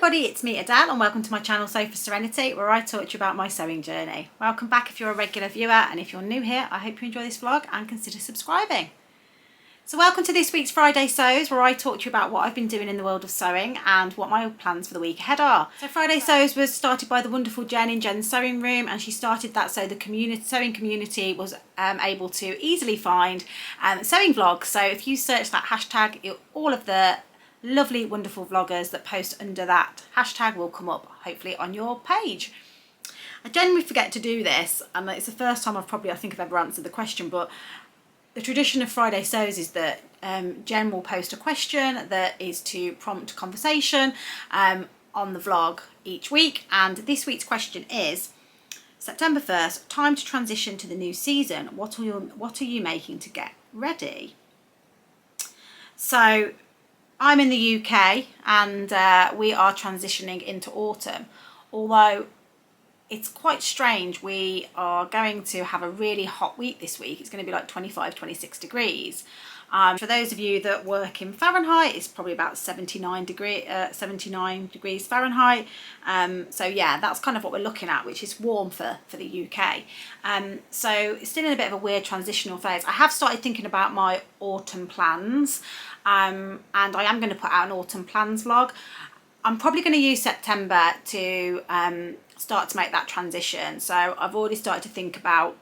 everybody, it's me Adele and welcome to my channel Sew for Serenity, where I talk to you about my sewing journey. Welcome back if you're a regular viewer, and if you're new here, I hope you enjoy this vlog and consider subscribing. So welcome to this week's Friday Sews, where I talk to you about what I've been doing in the world of sewing and what my plans for the week ahead are. So Friday Sews was started by the wonderful Jen in Jen's sewing room, and she started that so the sewing community was able to easily find sewing vlogs. So if you search that hashtag, all of the lovely wonderful vloggers that post under that hashtag will come up hopefully on your page. I generally forget to do this, and it's the first time I think I've ever answered the question, but the tradition of Friday Sews is that Jen will post a question that is to prompt conversation on the vlog each week, and this week's question is: September 1st, time to transition to the new season. What are you making to get ready? So I'm in the UK and we are transitioning into autumn, although it's quite strange. We are going to have a really hot week this week. It's going to be like 25-26 degrees. For those of you that work in Fahrenheit, it's probably about 79 degrees Fahrenheit. So yeah, that's kind of what we're looking at, which is warm for the UK. So it's still in a bit of a weird transitional phase. I have started thinking about my autumn plans, and I am going to put out an autumn plans vlog. I'm probably going to use September to start to make that transition. So I've already started to think about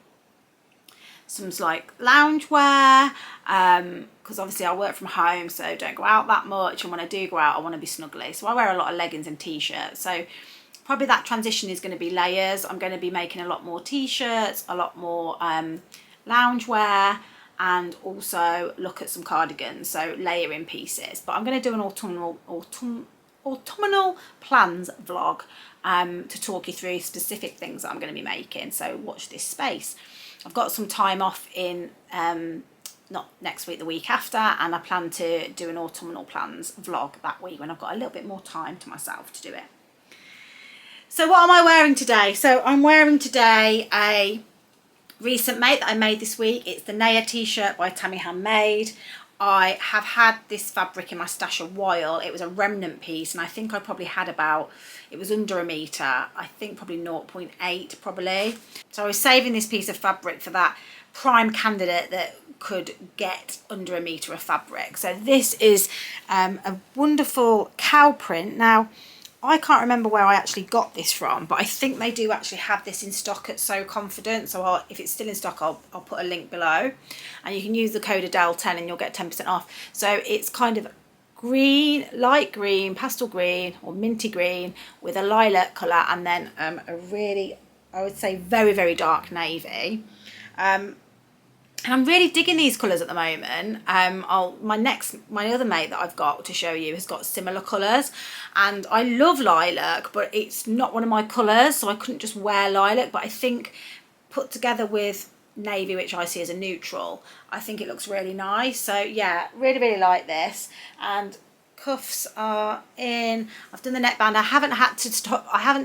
some like loungewear, because obviously I work from home, so don't go out that much, and when I do go out I want to be snuggly, so I wear a lot of leggings and t-shirts. So probably that transition is going to be layers. I'm going to be making a lot more t-shirts, a lot more loungewear, and also look at some cardigans, so layering pieces. But I'm going to do an autumnal plans vlog to talk you through specific things that I'm going to be making, so watch this space. I've got some time off in not next week, the week after, and I plan to do an autumnal plans vlog that week when I've got a little bit more time to myself to do it. So what am I wearing today? So I'm wearing today a recent mate that I made this week. It's the Naya t-shirt by Tammy Handmade. I have had this fabric in my stash a while. It was a remnant piece, and I think I probably had about, it was under a metre, I think probably 0.8 probably. So I was saving this piece of fabric for that prime candidate that could get under a metre of fabric. So this is a wonderful cow print. Now, I can't remember where I actually got this from, but I think they do actually have this in stock at So Confident. So if it's still in stock, I'll put a link below, and you can use the code Adele10 and you'll get 10% off. So it's kind of green, light green, pastel green or minty green with a lilac colour, and then a really, I would say very, very dark navy. And I'm really digging these colours at the moment. My other mate that I've got to show you has got similar colours, and I love lilac, but it's not one of my colours, so I couldn't just wear lilac. But I think put together with navy, which I see as a neutral, I think it looks really nice. So yeah, really, really like this. And cuffs are in. I've done the neckband. I haven't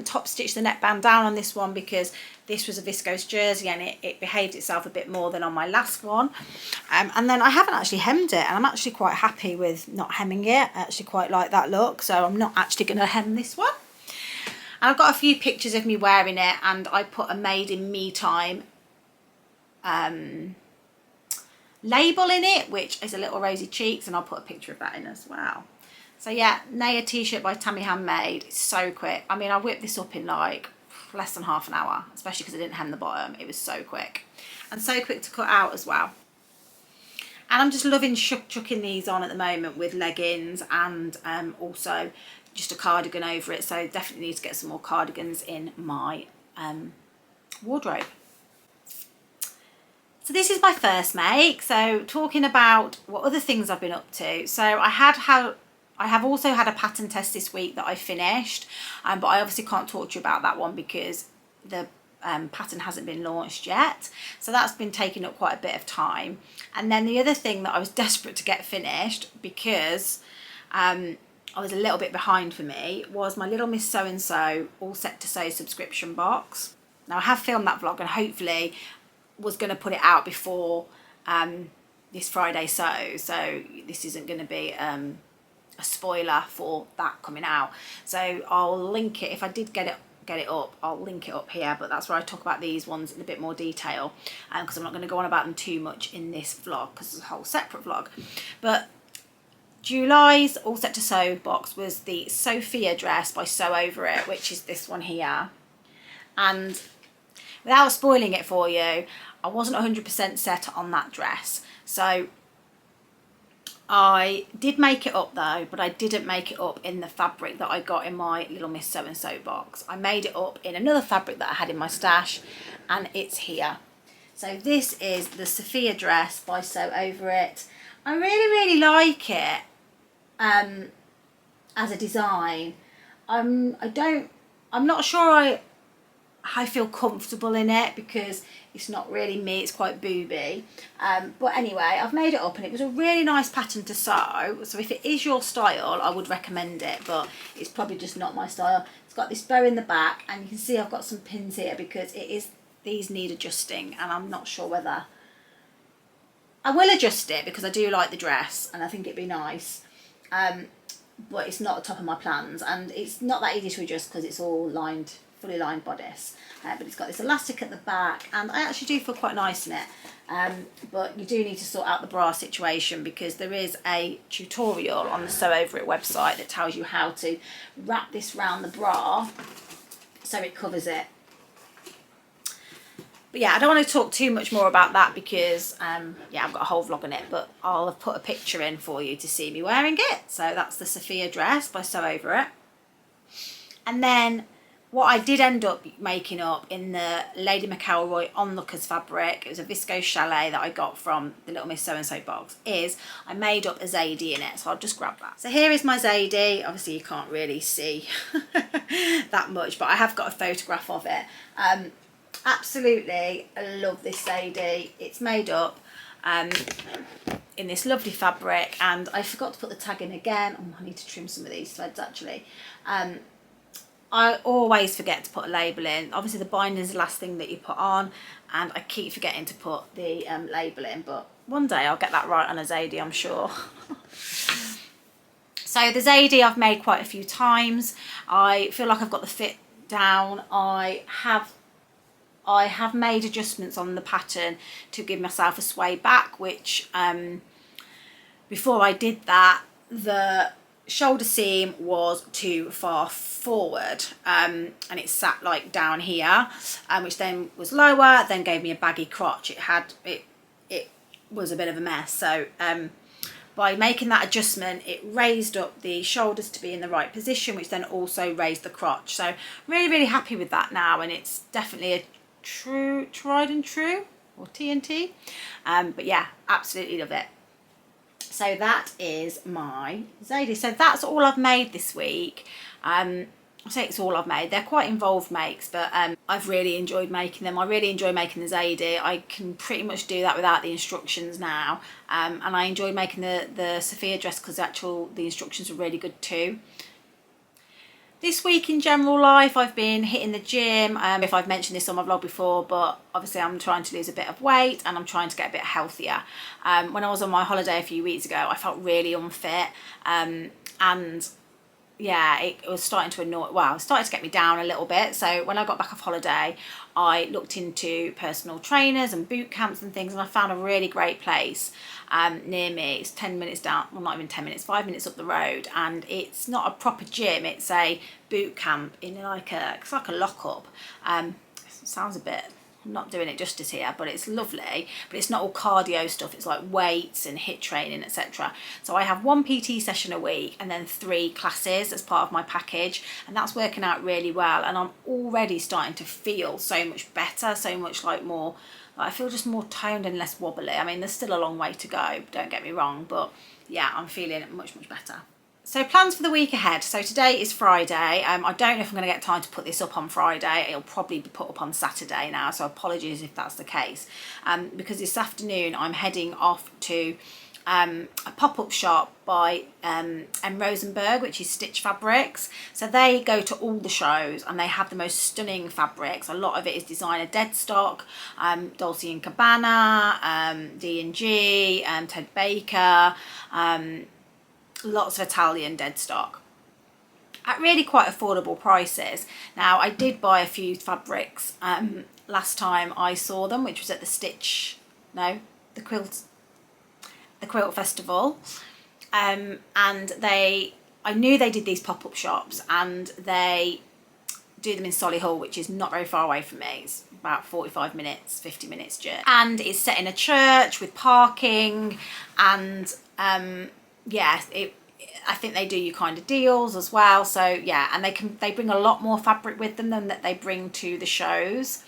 top stitched the neckband down on this one because this was a viscose jersey and it behaved itself a bit more than on my last one. And then I haven't actually hemmed it, and I'm actually quite happy with not hemming it. I actually quite like that look, so I'm not actually going to hem this one. And I've got a few pictures of me wearing it, and I put a made in me time label in it, which is a little rosy cheeks, and I'll put a picture of that in as well. So yeah, Naya t-shirt by Tammy Handmade. It's so quick. I mean, I whipped this up in like less than half an hour, especially because I didn't hem the bottom. It was so quick, and so quick to cut out as well. And I'm just loving chucking these on at the moment with leggings, and also just a cardigan over it. So definitely need to get some more cardigans in my wardrobe. So this is my first make. So talking about what other things I've been up to. So I have also had a pattern test this week that I finished, but I obviously can't talk to you about that one because the pattern hasn't been launched yet. So that's been taking up quite a bit of time. And then the other thing that I was desperate to get finished, because I was a little bit behind for me, was my Little Miss So-and-so All Set to Sew subscription box. Now I have filmed that vlog and hopefully was going to put it out before this Friday sew, so this isn't going to be a spoiler for that coming out. So I'll link it, if I did get it up, I'll link it up here, but that's where I talk about these ones in a bit more detail, because I'm not going to go on about them too much in this vlog because it's a whole separate vlog. But July's All Set to Sew box was the Sophia dress by Sew Over It, which is this one here. And without spoiling it for you, I wasn't 100% set on that dress. So I did make it up though, but I didn't make it up in the fabric that I got in my Little Miss Sew and Sew box. I made it up in another fabric that I had in my stash, and it's here. So this is the Sophia dress by Sew Over It. I really like it as a design. I'm not sure I feel comfortable in it because it's not really me, it's quite booby. But anyway, I've made it up and it was a really nice pattern to sew. So if it is your style, I would recommend it, but it's probably just not my style. It's got this bow in the back, and you can see I've got some pins here because these need adjusting, and I'm not sure whether I will adjust it because I do like the dress and I think it'd be nice. But it's not the top of my plans, and it's not that easy to adjust because it's all lined, fully lined bodice. But it's got this elastic at the back, and I actually do feel quite nice in it. But you do need to sort out the bra situation because there is a tutorial on the Sew Over It website that tells you how to wrap this round the bra so it covers it. But yeah, I don't want to talk too much more about that because yeah, I've got a whole vlog on it, but I'll have put a picture in for you to see me wearing it. So that's the Sophia dress by Sew Over It. And then what I did end up making up in the Lady McElroy Onlookers fabric, it was a viscose chalet that I got from the Little Miss Sew and Sew box, is I made up a Zadie in it. So I'll just grab that. So here is my Zadie. Obviously you can't really see that much, but I have got a photograph of it. Absolutely, I love this Zadie. It's made up in this lovely fabric, and I forgot to put the tag in again. Oh, I need to trim some of these threads actually. I always forget to put a label in. Obviously the binding is the last thing that you put on, and I keep forgetting to put the label in, but one day I'll get that right on a Zadie, I'm sure. So the Zadie I've made quite a few times. I feel like I've got the fit down. I have made adjustments on the pattern to give myself a sway back, which before I did that, the shoulder seam was too far forward, and it sat like down here, which then was lower, then gave me a baggy crotch. It was a bit of a mess. So by making that adjustment, it raised up the shoulders to be in the right position, which then also raised the crotch. So I'm really happy with that now, and it's definitely a tried and true, or TNT. But yeah, absolutely love it. So that is my Zadie. So that's all I've made this week. I say it's all I've made. They're quite involved makes, but I've really enjoyed making them. I really enjoy making the Zadie. I can pretty much do that without the instructions now. And I enjoyed making the Sophia dress because the instructions were really good too. This week in general life, I've been hitting the gym. If I've mentioned this on my vlog before, but obviously I'm trying to lose a bit of weight and I'm trying to get a bit healthier. When I was on my holiday a few weeks ago, I felt really unfit, and yeah, it was starting to it started to get me down a little bit. So when I got back off holiday, I looked into personal trainers and boot camps and things, and I found a really great place near me. It's 10 minutes down, well not even 10 minutes, 5 minutes up the road, and it's not a proper gym, it's a boot camp in it's like a lock-up. Sounds a bit, I'm not doing it justice here, but it's lovely, but it's not all cardio stuff. It's like weights and HIIT training, etc. So I have 1 PT session a week and then 3 classes as part of my package, and that's working out really well, and I'm already starting to feel so much better, so much like more, I feel just more toned and less wobbly. I mean, there's still a long way to go, don't get me wrong, but yeah, I'm feeling much better. So plans for the week ahead. So today is Friday. I don't know if I'm going to get time to put this up on Friday. It'll probably be put up on Saturday now, so apologies if that's the case. Because this afternoon I'm heading off to a pop-up shop by M. Rosenberg, which is Stitch Fabrics. So they go to all the shows and they have the most stunning fabrics. A lot of it is designer dead stock, Dolce & Gabbana, D&G, Ted Baker, lots of Italian dead stock at really quite affordable prices. Now I did buy a few fabrics last time I saw them, which was at the quilt festival, and I knew they did these pop-up shops, and they do them in Solihull, which is not very far away from me. It's about 45 minutes, 50 minutes journey, and it's set in a church with parking, and yeah, I think they do you kind of deals as well. So yeah, and they bring a lot more fabric with them than that they bring to the shows.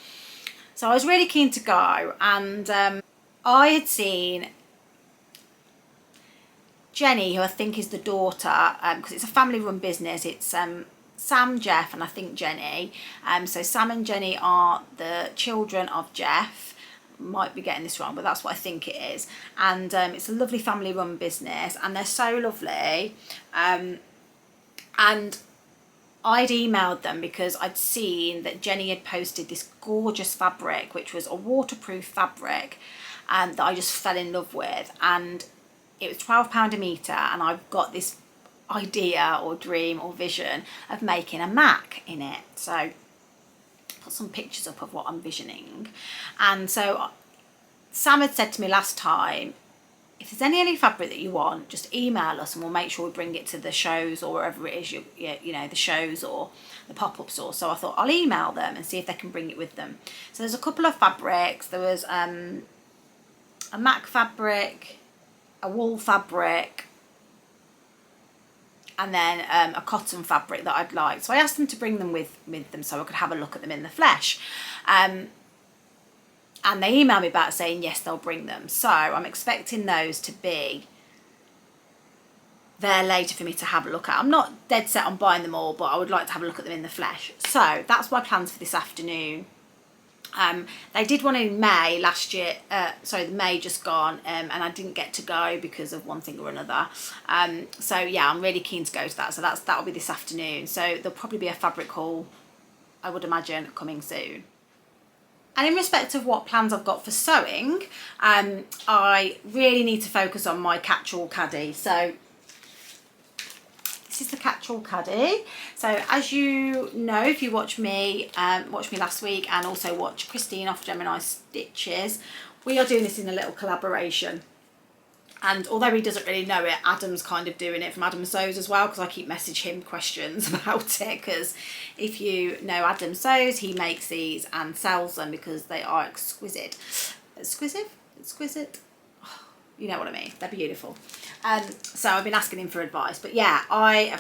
So I was really keen to go, and I had seen Jenny, who I think is the daughter, because it's a family-run business. It's Sam, Jeff, and I think Jenny. So Sam and Jenny are the children of Jeff. Might be getting this wrong, but that's what I think it is. And it's a lovely family-run business, and they're so lovely. And I'd emailed them because I'd seen that Jenny had posted this gorgeous fabric, which was a waterproof fabric, that I just fell in love with. And it was £12 a metre, and I've got this idea or dream or vision of making a MAC in it. So put some pictures up of what I'm visioning. And so Sam had said to me last time, if there's any fabric that you want, just email us and we'll make sure we bring it to the shows or wherever it is, you know, the shows or the pop-up store. So I thought I'll email them and see if they can bring it with them. So there's a couple of fabrics. There was a MAC fabric, a wool fabric, and then a cotton fabric that I'd like. So I asked them to bring them with them so I could have a look at them in the flesh. And they emailed me back saying yes, they'll bring them. So I'm expecting those to be there later for me to have a look at. I'm not dead set on buying them all, but I would like to have a look at them in the flesh. So that's my plans for this afternoon. They did one in May last year, sorry, the May just gone, and I didn't get to go because of one thing or another. So yeah, I'm really keen to go to that. So that'll be this afternoon. So there'll probably be a fabric haul, I would imagine, coming soon. And in respect of what plans I've got for sewing, I really need to focus on my catch-all caddy. So this is the catch-all caddy. So as you know, if you watch me last week and also watch Christine off Gemini Stitches, we are doing this in a little collaboration. And although he doesn't really know it, Adam's kind of doing it from Adam Sews as well, because I keep messaging him questions about it, because if you know Adam Sews, he makes these and sells them because they are exquisite. Exquisite? Oh, you know what I mean, they're beautiful. So I've been asking him for advice, but yeah, I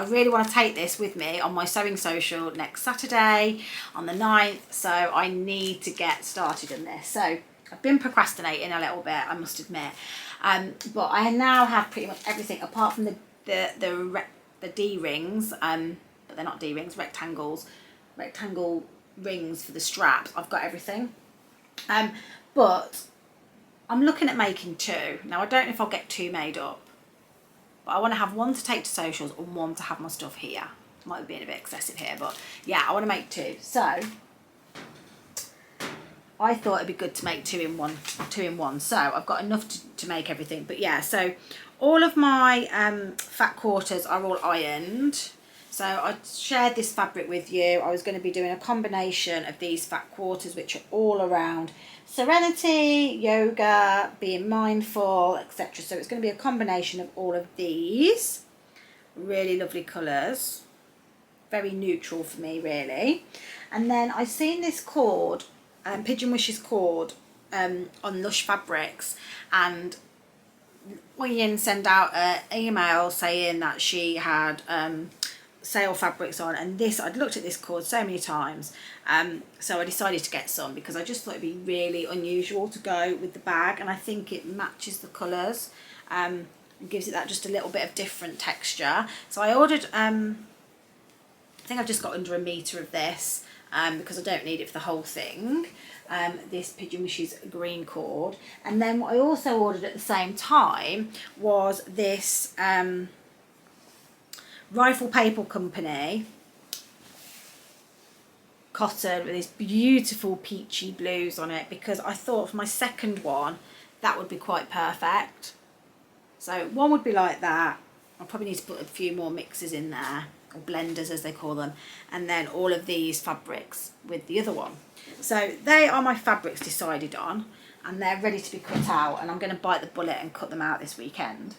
really want to take this with me on my sewing social next Saturday on the 9th, so I need to get started on this. So I've been procrastinating a little bit, I must admit. But I now have pretty much everything apart from the D rings, but they're not D rings, rectangle rings for the straps. I've got everything. But I'm looking at making 2. Now I don't know if I'll get 2 made up, but I want to have one to take to socials and one to have my stuff here. Might be a bit excessive here, but yeah, I want to make 2. So I thought it'd be good to make 2 in one. So I've got enough to make everything. But yeah, so all of my fat quarters are all ironed. So I shared this fabric with you. I was going to be doing a combination of these fat quarters, which are all around serenity, yoga, being mindful, etc. So it's going to be a combination of all of these. Really lovely colours. Very neutral for me, really. And then I've seen this cord, Pigeon Wishes cord, on Lush Fabrics, and Yin sent out an email saying that she had sale fabrics on, and I'd looked at this cord so many times, so I decided to get some because I just thought it'd be really unusual to go with the bag, and I think it matches the colours, and gives it that just a little bit of different texture. So I ordered, I think I've just got under 1 metre of this, because I don't need it for the whole thing, this Pigeon Wishes green cord. And then what I also ordered at the same time was this Rifle Paper Company cotton with these beautiful peachy blues on it, because I thought for my second one that would be quite perfect. So one would be like that, I'll probably need to put a few more mixes in there, or blenders as they call them, and then all of these fabrics with the other one. So they are my fabrics decided on, and they're ready to be cut out, and I'm going to bite the bullet and cut them out this weekend.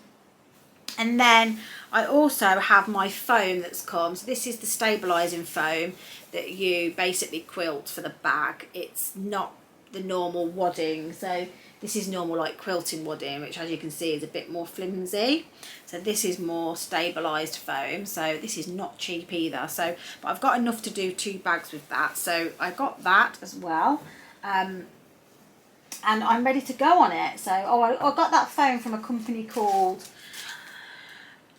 And then I also have my foam that's come. So this is the stabilising foam that you basically quilt for the bag. It's not the normal wadding. So this is normal like quilting wadding, which as you can see is a bit more flimsy. So this is more stabilised foam. So this is not cheap either. So, but I've got enough to do 2 bags with that. So I got that as well. And I'm ready to go on it. So, I got that foam from a company called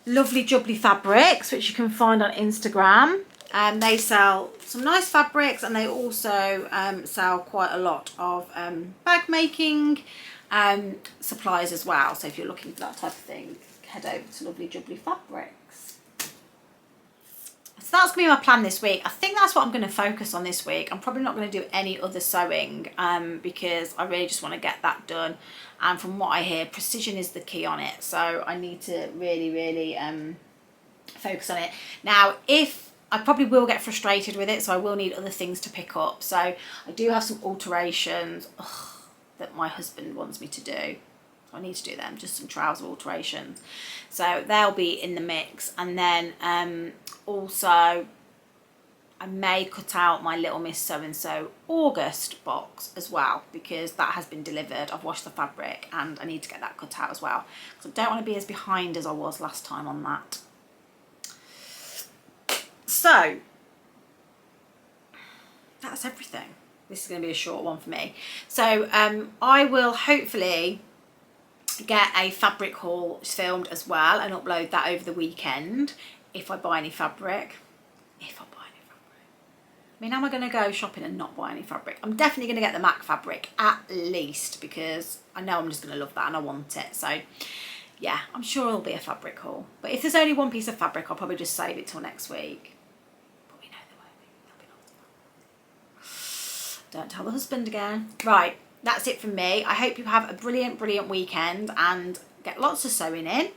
Lovely Jubbly Fabrics, which you can find on Instagram. They sell some nice fabrics, and they also sell quite a lot of bag making supplies as well. So if you're looking for that type of thing, head over to Lovely Jubbly Fabrics. So that's going to be my plan this week. I think that's what I'm going to focus on this week. I'm probably not going to do any other sewing because I really just want to get that done. And from what I hear, precision is the key on it. So I need to really focus on it. Now, if I probably will get frustrated with it, so I will need other things to pick up. So I do have some alterations that my husband wants me to do. So I need to do them, just some trouser alterations. So they'll be in the mix. And then also I may cut out my Little Miss So-and-so August box as well, because that has been delivered. I've washed the fabric and I need to get that cut out as well. So I don't want to be as behind as I was last time on that. So that's everything. This is going to be a short one for me. So I will hopefully get a fabric haul filmed as well and upload that over the weekend if I buy any fabric. I mean, am I going to go shopping and not buy any fabric? I'm definitely going to get the MAC fabric at least, because I know I'm just going to love that and I want it. So yeah, I'm sure it'll be a fabric haul. But if there's only one piece of fabric, I'll probably just save it till next week. But we know there won't be. There'll be lots of that. Don't tell the husband again. Right, that's it from me. I hope you have a brilliant weekend and get lots of sewing in.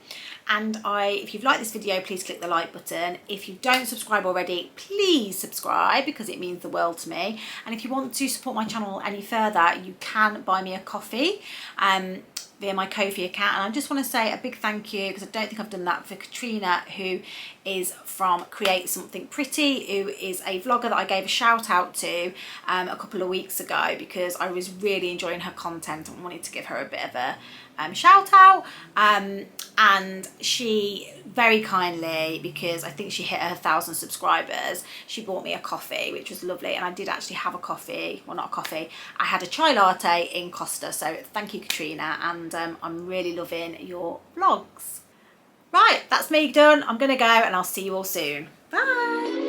And if you've liked this video, please click the like button. If you don't subscribe already, please subscribe, because it means the world to me. And if you want to support my channel any further, you can buy me a coffee via my Ko-fi account. And I just want to say a big thank you, because I don't think I've done that, for Katrina, who is from Create Something Pretty, who is a vlogger that I gave a shout out to a couple of weeks ago, because I was really enjoying her content and wanted to give her a bit of a shout out. And she very kindly, because I think she hit her 1,000 subscribers, she bought me a coffee, which was lovely. And I did actually have a coffee, well, not a coffee, I had a chai latte in Costa. So thank you, Katrina, and I'm really loving your vlogs. Right, that's me done. I'm gonna go and I'll see you all soon. Bye.